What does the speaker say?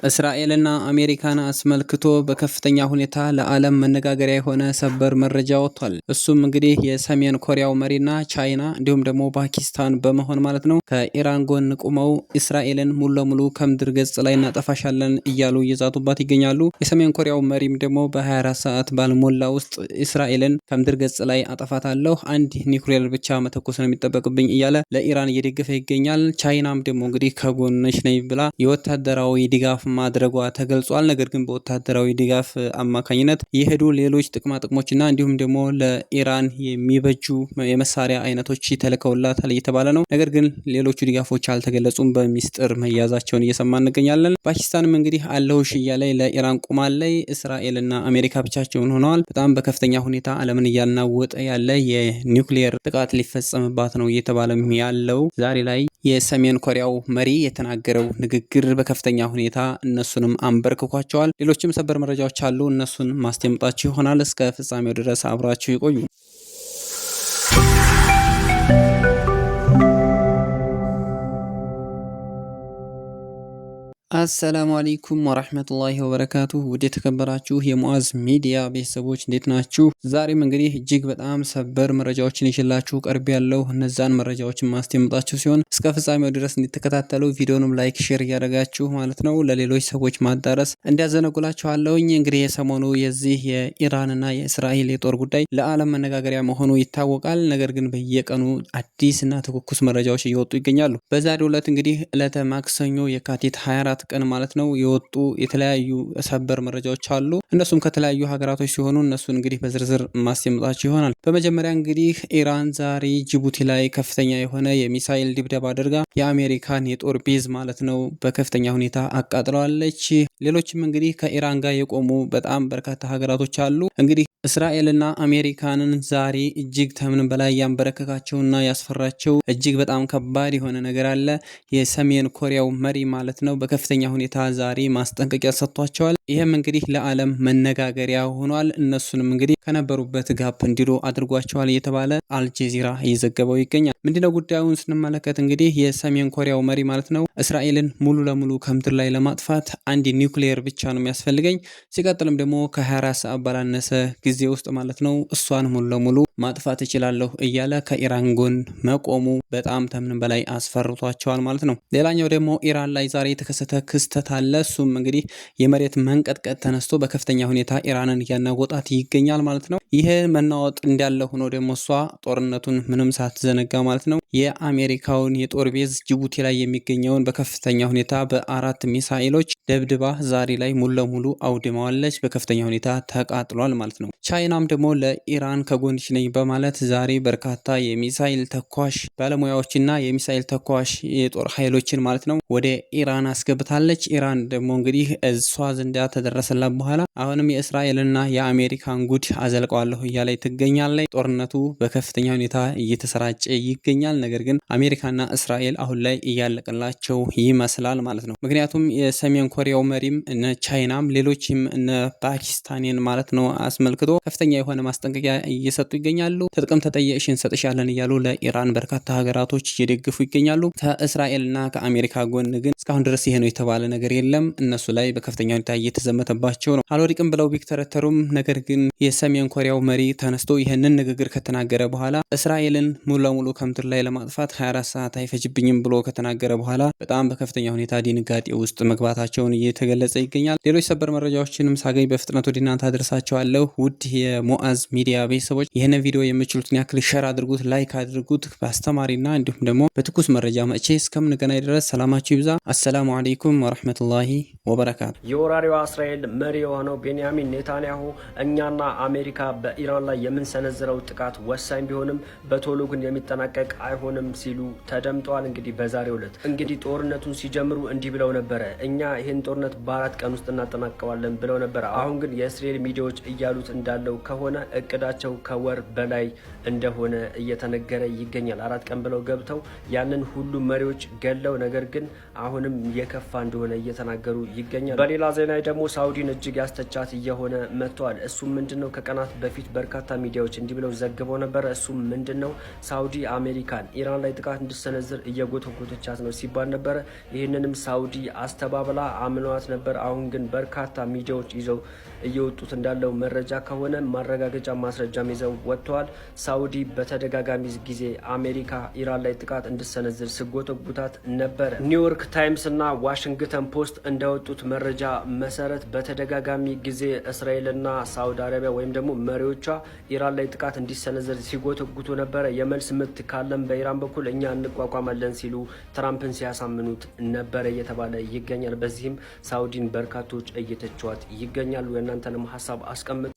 እስራኤልና አሜሪካን አስመልክቶ በከፍተኛ ሁኔታ ለዓለም መነጋገሪያ የሆነ ሰበር መረጃ ወጥቷል። እሱም እንግዲህ የሰሜን ኮሪያው መሪና ቻይና እንዲሁም ደግሞ ፓኪስታን በመሆን ማለት ነው ከኢራን ጎን ቆመው እስራኤልን ሙሉ ለሙሉ ከምድር ገጽ ላይ እናጠፋሻለን እያሉ እየዛቱባት ይገኛሉ። የሰሜን ኮሪያው መሪም ደግሞ በ24 ሰዓት ባልሞላ ውስጥ እስራኤልን ከምድር ገጽ ላይ አጠፋታለሁ፣ አንድ ኒውክሌር ብቻ መተኮስ ነው የሚጠበቅብኝ እያለ ለኢራን እየደገፈ ይገኛል። ቻይናም ደግሞ እንግዲህ ከጎንሽ ነኝ ብላ የወታደራዊ ድጋፍ ማድረጓ ተገልጿል። ነገር ግን በወታደራዊ ድጋፍ አማካኝነት የሄዱ ሌሎች ጥቅማ ጥቅሞችና እንዲሁም ደግሞ ለኢራን የሚበጁ የመሳሪያ አይነቶች ተልከውላታል እየተባለ ነው። ነገር ግን ሌሎቹ ድጋፎች አልተገለጹም፣ በሚስጥር መያዛቸውን እየሰማ እንገኛለን። ፓኪስታንም እንግዲህ አለሁሽ እያለ ለኢራን ቁማለይ። እስራኤልና አሜሪካ ብቻቸውን ሆነዋል። በጣም በከፍተኛ ሁኔታ ዓለምን እያናወጠ ያለ የኒውክሊየር ጥቃት ሊፈጸምባት ነው እየተባለ ያለው ዛሬ ላይ የሰሜን ኮሪያው መሪ የተናገረው ንግግር በከፍተኛ ሁኔታ እነሱንም አንበርክኳቸዋል። ሌሎችም ሰበር መረጃዎች አሉ፣ እነሱን ማስደምጣችሁ ይሆናል። እስከ ፍጻሜው ድረስ አብራችሁ ይቆዩ። አሰላሙ አለይኩም ወራህመቱላሂ ወበረካቱሁ። ውድ የተከበራችሁ የሙአዝ ሚዲያ ቤተሰቦች እንዴት ናችሁ? ዛሬም እንግዲህ እጅግ በጣም ሰበር መረጃዎችን ይዤላችሁ ቀርብ ያለው እነዛን መረጃዎችን ማስደምጣችሁ ሲሆን እስከ ፍጻሜው ድረስ እንድትከታተሉ ቪዲዮንም ላይክ፣ ሼር እያደረጋችሁ ማለት ነው ለሌሎች ሰዎች ማዳረስ እንዲያዘነጉላችኋለሁኝ። እንግዲህ የሰሞኑ የዚህ የኢራንና የእስራኤል የጦር ጉዳይ ለዓለም መነጋገሪያ መሆኑ ይታወቃል። ነገር ግን በየቀኑ አዲስና ትኩስ መረጃዎች እየወጡ ይገኛሉ። በዛሬው ዕለት እንግዲህ ዕለተ ማክሰኞ የካቲት 24 ቀን ማለት ነው የወጡ የተለያዩ ሰበር መረጃዎች አሉ። እነሱም ከተለያዩ ሀገራቶች ሲሆኑ እነሱን እንግዲህ በዝርዝር ማስደምጣችሁ ይሆናል። በመጀመሪያ እንግዲህ ኢራን ዛሬ ጅቡቲ ላይ ከፍተኛ የሆነ የሚሳኤል ድብደባ አድርጋ የአሜሪካን የጦር ቤዝ ማለት ነው በከፍተኛ ሁኔታ አቃጥለዋለች። ሌሎችም እንግዲህ ከኢራን ጋር የቆሙ በጣም በርካታ ሀገራቶች አሉ። እንግዲህ እስራኤልና አሜሪካንን ዛሬ እጅግ ከምንም በላይ ያንበረከካቸውና ያስፈራቸው እጅግ በጣም ከባድ የሆነ ነገር አለ። የሰሜን ኮሪያው መሪ ማለት ነው በከፍተኛ ሁኔታ ዛሬ ማስጠንቀቂያ ሰጥቷቸዋል። ይህም እንግዲህ ለዓለም መነጋገሪያ ሆኗል። እነሱንም እንግዲህ ከነበሩበት ጋፕ እንዲሉ አድርጓቸዋል እየተባለ አልጀዚራ እየዘገበው ይገኛል። ምንድነው ጉዳዩን ስንመለከት እንግዲህ የሰሜን ኮሪያው መሪ ማለት ነው እስራኤልን ሙሉ ለሙሉ ከምድር ላይ ለማጥፋት አንድ ኒውክሌር ብቻ ነው የሚያስፈልገኝ፣ ሲቀጥልም ደግሞ ከ24 ሰዓት ባላነሰ ጊዜ ውስጥ ማለት ነው እሷን ሙሉ ለሙሉ ማጥፋት እችላለሁ እያለ ከኢራን ጎን መቆሙ በጣም ከምንም በላይ አስፈርቷቸዋል ማለት ነው። ሌላኛው ደግሞ ኢራን ላይ ዛሬ የተከሰተ ክስተት አለ። እሱም እንግዲህ የመሬት መንቀጥቀጥ ተነስቶ በከፍተኛ ሁኔታ ኢራንን እያናወጣት ይገኛል ማለት ነው። ይሄ መናወጥ እንዳለ ሆኖ ደግሞ እሷ ጦርነቱን ምንም ሳትዘነጋ ማለት ነው የአሜሪካውን የጦር ቤዝ ጅቡቲ ላይ የሚገኘውን በከፍተኛ ሁኔታ በ4 ሚሳኤሎች ደብድባ ዛሬ ላይ ሙሉ ለሙሉ አውድማዋለች። በከፍተኛ ሁኔታ ተቃጥሏል ማለት ነው። ቻይናም ደግሞ ለኢራን ከጎንሽ ነኝ በማለት ዛሬ በርካታ የሚሳኤል ተኳሽ ባለሙያዎችና የሚሳኤል ተኳሽ የጦር ኃይሎችን ማለት ነው ወደ ኢራን አስገብታለች። ኢራን ደግሞ እንግዲህ እሷ ዘንዳ ተደረሰላት በኋላ አሁንም የእስራኤልና የአሜሪካን ጉድ አዘልቀዋለሁ እያለ ትገኛለች። ጦርነቱ በከፍተኛ ሁኔታ እየተሰራጨ ይገኛል። ነገር ግን አሜሪካና እስራኤል አሁን ላይ እያለቀላቸው ይመስላል ማለት ነው። ምክንያቱም የሰሜን ኮሪያው መሪም እነ ቻይናም ሌሎችም እነ ፓኪስታንን ማለት ነው አስመልክቶ ከፍተኛ የሆነ ማስጠንቀቂያ እየሰጡ ይገኛሉ። ትጥቅም ተጠየቅሽ እንሰጥሻለን እያሉ ለኢራን በርካታ ሀገራቶች እየደገፉ ይገኛሉ። ከእስራኤልና ከአሜሪካ ጎን ግን እስካሁን ድረስ ይሄ ነው የተባለ ነገር የለም። እነሱ ላይ በከፍተኛ ሁኔታ እየተዘመተባቸው ነው። አልወድቅም ብለው ቢክተረተሩም ነገር ግን የሰሜን ኮሪያው መሪ ተነስቶ ይህንን ንግግር ከተናገረ በኋላ እስራኤልን ሙሉ ለሙሉ ከምድር ላይ ለማጥፋት 24 ሰዓት አይፈጅብኝም ብሎ ከተናገረ በኋላ በጣም በከፍተኛ ሁኔታ ድንጋጤ ውስጥ መግባታቸውን እየተገለጸ ይገኛል። ሌሎች ሰበር መረጃዎችንም ሳገኝ በፍጥነት ወደ እናንተ አደርሳቸዋለሁ። ውድ የሙአዝ ሚዲያ ቤተሰቦች ይህንን ቪዲዮ የምችሉትን ያክል ሸር አድርጉት፣ ላይክ አድርጉት። በአስተማሪና እንዲሁም ደግሞ በትኩስ መረጃ መቼ እስከምንገናኝ ድረስ ሰላማችሁ ይብዛ። አሰላሙ አለይኩም ወራህመቱላሂ ወበረካቱ። የወራሪዋ እስራኤል መሪ የሆነው ቤንያሚን ኔታንያሁ እኛና አሜሪካ በኢራን ላይ የምንሰነዝረው ጥቃት ወሳኝ ቢሆንም በቶሎ ግን የሚጠናቀቅ አይሆንም ሲሉ ተደምጠዋል። እንግዲህ በዛሬው ዕለት እንግዲህ ጦርነቱን ሲጀምሩ እንዲህ ብለው ነበረ፣ እኛ ይህን ጦርነት በ4 ቀን ውስጥ እናጠናቀዋለን ብለው ነበረ። አሁን ግን የእስራኤል ሚዲያዎች እያሉት እንዳለው ከሆነ እቅዳቸው ከወር በላይ እንደሆነ እየተነገረ ይገኛል። 4 ቀን ብለው ገብተው ያንን ሁሉ መሪዎች ገለው ነገር ግን አሁንም የከፋ እንደሆነ እየተናገሩ ይገኛል። በሌላ ዜና ደግሞ ሳውዲን እጅግ ያስተቻት እየሆነ መጥቷል። እሱም ምንድነው? ከቀናት በፊት በርካታ ሚዲያዎች እንዲህ ብለው ዘግበው ነበር። እሱም ምንድነው? ሳውዲ አሜሪካን ኢራን ላይ ጥቃት እንድሰነዝር እየጎተጎተቻት ነው ሲባል ነበረ። ይህንንም ሳውዲ አስተባብላ አምኗት ነበር። አሁን ግን በርካታ ሚዲያዎች ይዘው እየወጡት እንዳለው መረጃ ከሆነ ማረጋገጫ ማስረጃም ይዘው ወጥተዋል። ሳውዲ በተደጋጋሚ ጊዜ አሜሪካ ኢራን ላይ ጥቃት እንድሰነዝር ስጎተጉታት ነበረ። ኒውዮርክ ታይምስ እና ዋሽንግተን ፖስት እንዳወጡት መረጃ መሰረት በተደጋጋሚ ጊዜ እስራኤልና ሳውዲ አረቢያ ወይም ደግሞ መሪዎቿ ኢራን ላይ ጥቃት እንዲሰነዘር ሲጎተጉቱ ነበረ። የመልስ ምት ካለም በኢራን በኩል እኛ እንቋቋማለን ሲሉ ትራምፕን ሲያሳምኑት ነበረ እየተባለ ይገኛል። በዚህም ሳውዲን በርካቶች እየተቿት ይገኛሉ። የእናንተንም ሀሳብ አስቀምጡ።